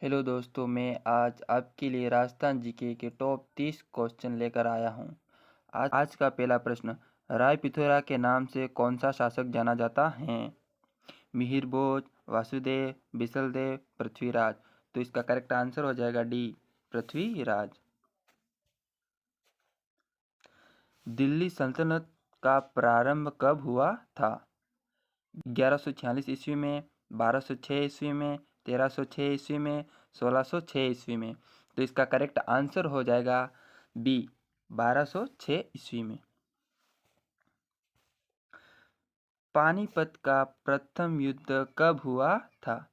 Hello दोस्तों, मैं आज आपके लिए राजस्थान जीके के टॉप 30 क्वेश्चन लेकर आया हूँ। आज का पहला प्रश्न, राय पिथौरा के नाम से कौन सा शासक जाना जाता है? मिहिर भोज, वासुदेव, बिसलदेव, पृथ्वीराज। तो इसका करेक्ट आंसर हो जाएगा डी, पृथ्वीराज। दिल्ली सल्तनत का प्रारंभ कब हुआ था? 1146 ईस्वी में, 1206 ईस्वी में, 1306 ईस्वी में, 1606 ईस्वी में। तो इसका करेक्ट आंसर हो जाएगा बी, 1206 ईस्वी में। पानीपत का प्रथम युद्ध कब हुआ था?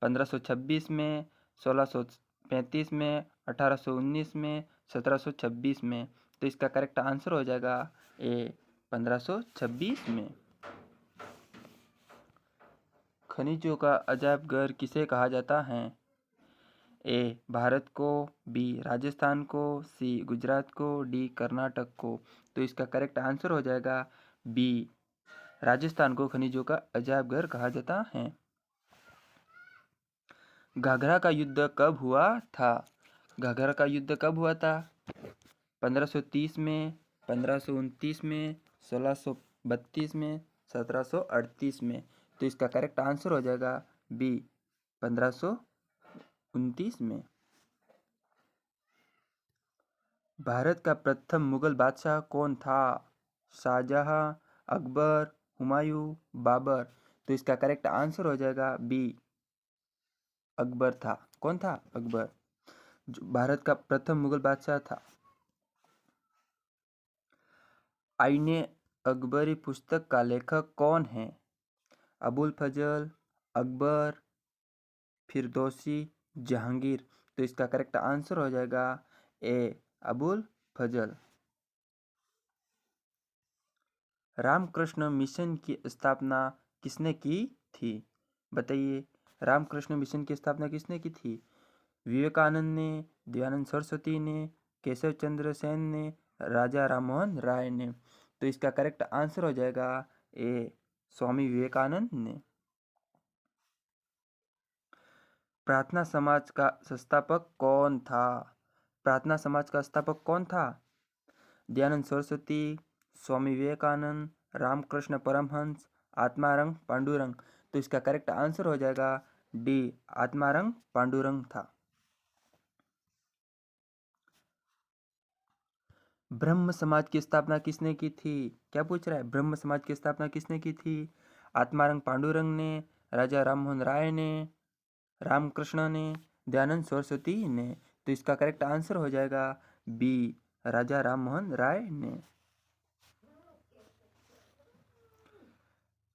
1526 में, 1635 में, 1819 में, 1726 में। तो इसका करेक्ट आंसर हो जाएगा ए, 1526 में। खनिजों का अजायब घर किसे कहा जाता है? ए, भारत को, बी, राजस्थान को, सी, गुजरात को, डी, कर्नाटक को। तो इसका करेक्ट आंसर हो जाएगा बी, राजस्थान को खनिजों का अजायब घर कहा जाता है। घाघरा का युद्ध कब हुआ था? घाघरा का युद्ध कब हुआ था? 1530 में, 1529 में, 1632 में, 1738 में। तो इसका करेक्ट आंसर हो जाएगा बी, 1529 में। भारत का प्रथम मुगल बादशाह कौन था? शाहजहां, अकबर, हुमायूं, बाबर। तो इसका करेक्ट आंसर हो जाएगा बी, अकबर था। कौन था? अकबर, जो भारत का प्रथम मुगल बादशाह था। आईने अकबरी पुस्तक का लेखक कौन है? अबुल फजल, अकबर, फिरदौसी, जहांगीर। तो इसका करेक्ट आंसर हो जाएगा ए, अबुल फजल। रामकृष्ण मिशन की स्थापना किसने की थी? बताइए, रामकृष्ण मिशन की स्थापना किसने की थी? विवेकानंद ने, दयानंद सरस्वती ने, केशव चंद्र सेन ने, राजा राममोहन राय ने। तो इसका करेक्ट आंसर हो जाएगा ए, स्वामी विवेकानंद ने। प्रार्थना समाज का संस्थापक कौन था? प्रार्थना समाज का संस्थापक कौन था? दयानंद सरस्वती, स्वामी विवेकानंद, रामकृष्ण परमहंस, आत्मारंग पांडुरंग। तो इसका करेक्ट आंसर हो जाएगा डी, आत्मारंग पांडुरंग था। ब्रह्म समाज की स्थापना किसने की थी? क्या पूछ रहा है? ब्रह्म समाज की स्थापना किसने की थी? आत्मारंग पांडुरंग ने, राजा राममोहन राय ने, रामकृष्ण ने, दयानंद सरस्वती ने। तो इसका करेक्ट आंसर हो जाएगा बी, राजा राममोहन राय ने।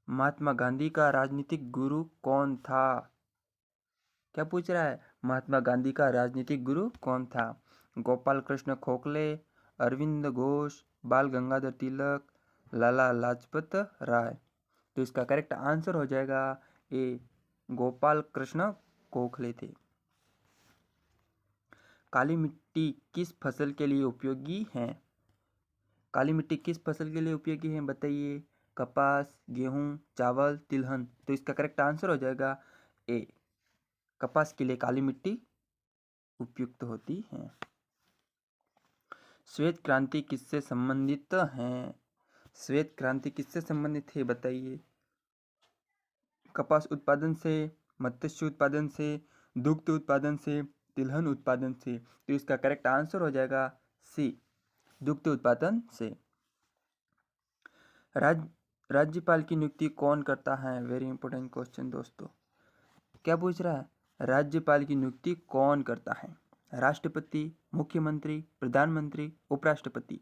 महात्मा गांधी का राजनीतिक गुरु कौन था? क्या पूछ रहा है? महात्मा गांधी का राजनीतिक गुरु कौन था? गोपाल कृष्ण गोखले, अरविंद घोष, बाल गंगाधर तिलक, लाला लाजपत राय। तो इसका करेक्ट आंसर हो जाएगा ए, गोपाल कृष्ण गोखले थे। काली मिट्टी किस फसल के लिए उपयोगी है? काली मिट्टी किस फसल के लिए उपयोगी है? बताइए। कपास, गेहूं, चावल, तिलहन। तो इसका करेक्ट आंसर हो जाएगा ए, कपास के लिए काली मिट्टी उपयुक्त होती है। श्वेत क्रांति किससे संबंधित है? श्वेत क्रांति किससे संबंधित है? बताइए। कपास उत्पादन से, मत्स्य उत्पादन से, दुग्ध उत्पादन से, तिलहन उत्पादन से। तो इसका करेक्ट आंसर हो जाएगा सी, दुग्ध उत्पादन से। राज्यपाल की नियुक्ति कौन करता है? वेरी इंपॉर्टेंट क्वेश्चन दोस्तों। क्या पूछ रहा है? राज्यपाल की नियुक्ति कौन करता है? राष्ट्रपति, मुख्यमंत्री, प्रधानमंत्री, उपराष्ट्रपति।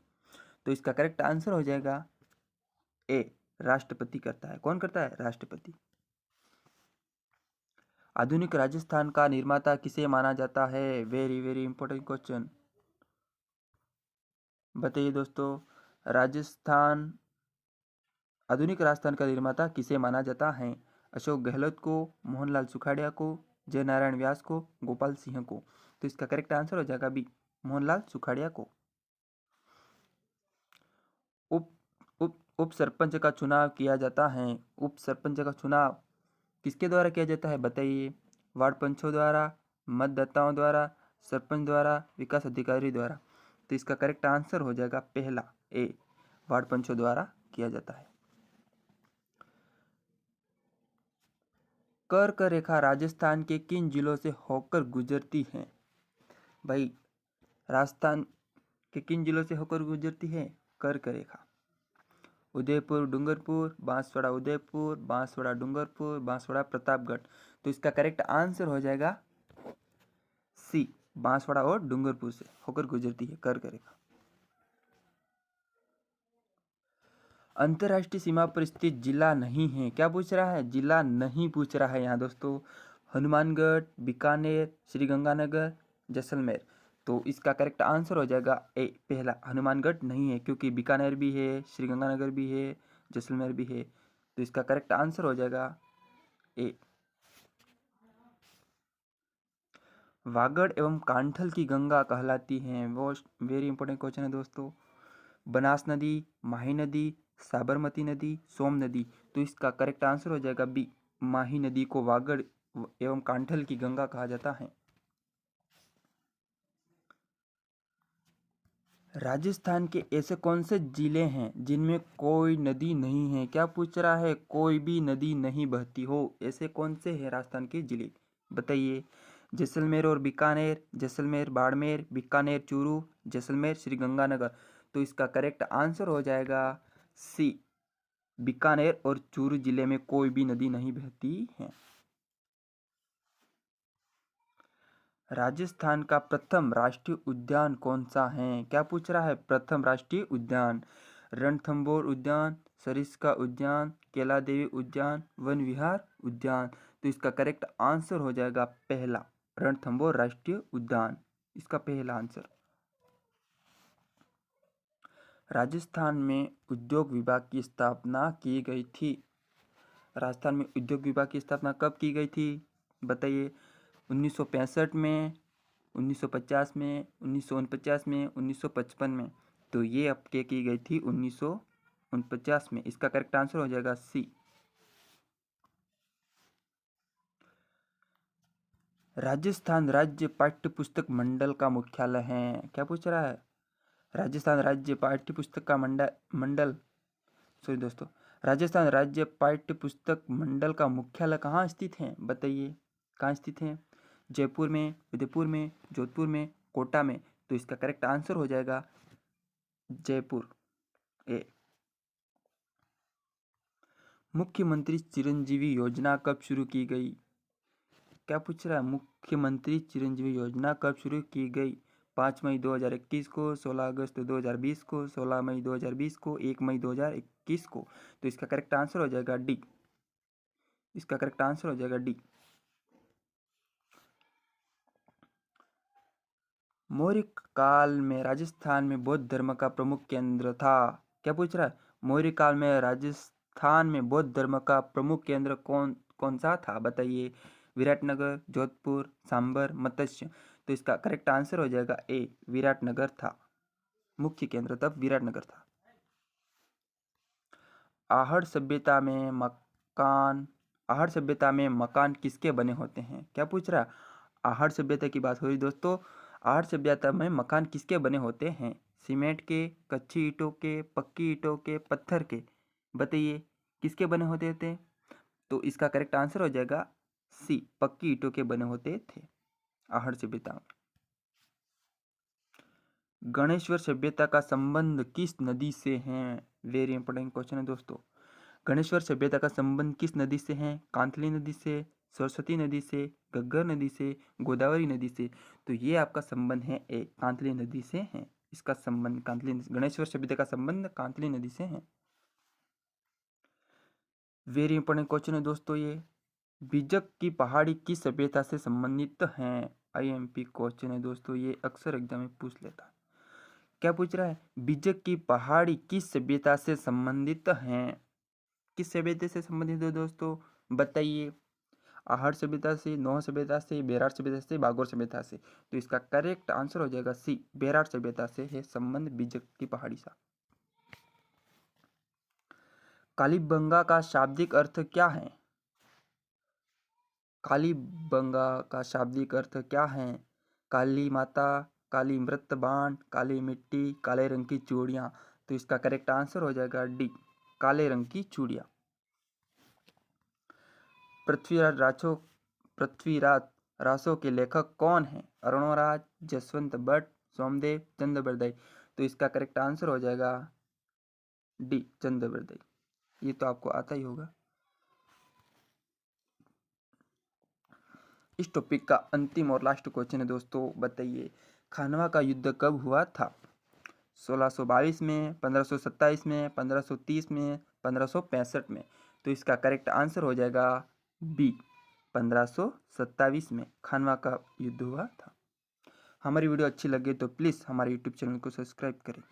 तो इसका करेक्ट आंसर हो जाएगा ए, राष्ट्रपति करता है। कौन करता है? राष्ट्रपति। आधुनिक राजस्थान का निर्माता किसे माना जाता है? Very very important question. बताइए दोस्तों, राजस्थान, आधुनिक राजस्थान का निर्माता किसे माना जाता है? अशोक गहलोत को, मोहनलाल सुखाड़िया को, जय नारायण व्यास को, गोपाल सिंह को। तो इसका करेक्ट आंसर हो जाएगा बी, मोहनलाल सुखाड़िया को। उप उप उप सरपंच का चुनाव किया जाता है। उप सरपंच का चुनाव किसके द्वारा किया जाता है? बताइए। वार्ड पंचों द्वारा, मतदाताओं द्वारा, सरपंच द्वारा, विकास अधिकारी द्वारा। तो इसका करेक्ट आंसर हो जाएगा पहला ए, वार्ड पंचों द्वारा किया जाता है। कर्क रेखा राजस्थान के किन जिलों से होकर गुजरती है? भाई राजस्थान के किन जिलों से होकर गुजरती है कर्क रेखा? उदयपुर, डूंगरपुर, बांसवाड़ा उदयपुर, बांसवाड़ा डूंगरपुर, बांसवाड़ा प्रतापगढ़। तो इसका करेक्ट आंसर हो जाएगा सी, बांसवाड़ा और डूंगरपुर से होकर गुजरती है कर्क रेखा। अंतर्राष्ट्रीय सीमा पर स्थित जिला नहीं है, क्या पूछ रहा है? जिला नहीं पूछ रहा है यहाँ दोस्तों। हनुमानगढ़, बीकानेर, श्रीगंगानगर, जैसलमेर। तो इसका करेक्ट आंसर हो जाएगा ए, पहला हनुमानगढ़ नहीं है, क्योंकि बीकानेर भी है, श्रीगंगानगर भी है, जैसलमेर भी है। तो इसका करेक्ट आंसर हो जाएगा ए। वागड़ एवं कांठल की गंगा कहलाती हैं, वो वेरी इंपॉर्टेंट क्वेश्चन है दोस्तों। बनास नदी, माही नदी, साबरमती नदी, सोम नदी। तो इसका करेक्ट आंसर हो जाएगा बी, माही नदी को वागड़ एवं कांठल की गंगा कहा जाता है। राजस्थान के ऐसे कौन से जिले हैं जिनमें कोई नदी नहीं है? क्या पूछ रहा है? कोई भी नदी नहीं बहती हो, ऐसे कौन से हैं राजस्थान के जिले? बताइए। जैसलमेर और बीकानेर, जैसलमेर बाड़मेर, बीकानेर चूरू, जैसलमेर श्रीगंगानगर। तो इसका करेक्ट आंसर हो जाएगा सी, बीकानेर और चूरू जिले में कोई भी नदी नहीं बहती है। राजस्थान का प्रथम राष्ट्रीय उद्यान कौन सा है? क्या पूछ रहा है? प्रथम राष्ट्रीय उद्यान। रणथंभौर उद्यान, सरिस्का उद्यान, कैला देवी उद्यान, वन विहार उद्यान। तो इसका करेक्ट आंसर हो जाएगा पहला, रणथंभौर राष्ट्रीय उद्यान, इसका पहला आंसर। राजस्थान में उद्योग विभाग की स्थापना की गई थी। राजस्थान में उद्योग विभाग की स्थापना कब की गई थी? बताइए। 1965 में, 1950 में, 1949 में, 1955 में। तो ये आपके की गई थी 1949 में। इसका करेक्ट आंसर हो जाएगा सी। राजस्थान राज्य पाठ्य पुस्तक मंडल का मुख्यालय है। क्या पूछ रहा है? राजस्थान राज्य पाठ्य पुस्तक का मंडल सॉरी दोस्तों, राजस्थान राज्य पाठ्य पुस्तक मंडल का मुख्यालय कहाँ स्थित है? बताइए, कहाँ स्थित है? जयपुर में, उदयपुर में, जोधपुर में, कोटा में। तो इसका करेक्ट आंसर हो जाएगा जयपुर ए। मुख्यमंत्री चिरंजीवी योजना कब शुरू की गई? क्या पूछ रहा है? मुख्यमंत्री चिरंजीवी योजना कब शुरू की गई? 5 मई 2021 को, 16 अगस्त 2020 को, 16 मई 2020 को, 1 मई 2021 को। तो इसका करेक्ट आंसर हो जाएगा डी, इसका करेक्ट आंसर हो जाएगा डी। मौर्य काल में राजस्थान में बौद्ध धर्म का प्रमुख केंद्र था। क्या पूछ रहा है? मौर्य काल में राजस्थान में बौद्ध धर्म का प्रमुख केंद्र कौन कौन सा था? बताइए। विराटनगर, जोधपुर, सांबर, मत्स्य। तो इसका करेक्ट आंसर हो जाएगा ए, विराटनगर था। मुख्य केंद्र तब विराटनगर था। आहड़ सभ्यता में मकान किसके बने होते हैं? क्या पूछ रहा है? आहड़ सभ्यता की बात हो रही दोस्तों। आहड़ सभ्यता में मकान किसके बने होते हैं? सीमेंट के, कच्ची ईंटों के, पक्की ईंटों के, पत्थर के। बताइए, किसके बने होते थे? तो इसका करेक्ट आंसर हो जाएगा सी, पक्की ईंटों के बने होते थे आहड़ सभ्यता में। गणेश्वर सभ्यता का संबंध किस नदी से है? वेरी इंपॉर्टेंट क्वेश्चन है दोस्तों। गणेश्वर सभ्यता का संबंध किस नदी से है? कांतली नदी से, सरस्वती नदी से, घग्गर नदी से, गोदावरी नदी से। तो ये आपका संबंध है ए, कांतली नदी से है। इसका संबंध गणेश्वर सभ्यता का संबंध कांतली नदी से है। वेरी इंपॉर्टेंट क्वेश्चन है दोस्तों ये। बीजक की पहाड़ी किस सभ्यता से संबंधित है? IMP क्वेश्चन है दोस्तों, ये अक्सर एग्जाम में पूछ लेता है। क्या पूछ रहा है? बीजक की पहाड़ी किस सभ्यता से संबंधित है? किस सभ्यता से संबंधित है दोस्तों? बताइए। आहड़ सभ्यता से, नौह सभ्यता से, बेरार सभ्यता से, बागोर सभ्यता से। तो इसका करेक्ट आंसर हो जाएगा सी, बेरार सभ्यता से है संबंध बीजक की पहाड़ी सा। कालीबंगा का शाब्दिक अर्थ क्या है? कालीबंगा का शाब्दिक अर्थ क्या है? काली माता, काली मृत बाण, काली मिट्टी, काले रंग की चूड़ियाँ। तो इसका करेक्ट आंसर हो जाएगा डी, काले रंग की चूड़ियाँ। पृथ्वीराज रासो के लेखक कौन हैं? अरुणोराज, जसवंत बट, सोमदेव, चंद्रबरदाई। तो इसका करेक्ट आंसर हो जाएगा डी, चंद्रबरदाई। ये तो आपको आता ही होगा। इस टॉपिक का अंतिम और लास्ट क्वेश्चन है दोस्तों, बताइए खानवा का युद्ध कब हुआ था? 1622 में, 1527 में, 1530 में, 1565 में। तो इसका करेक्ट आंसर हो जाएगा बी, 1527 में खानवा का युद्ध हुआ था। हमारी वीडियो अच्छी लगे तो प्लीज़ हमारे यूट्यूब चैनल को सब्सक्राइब करें।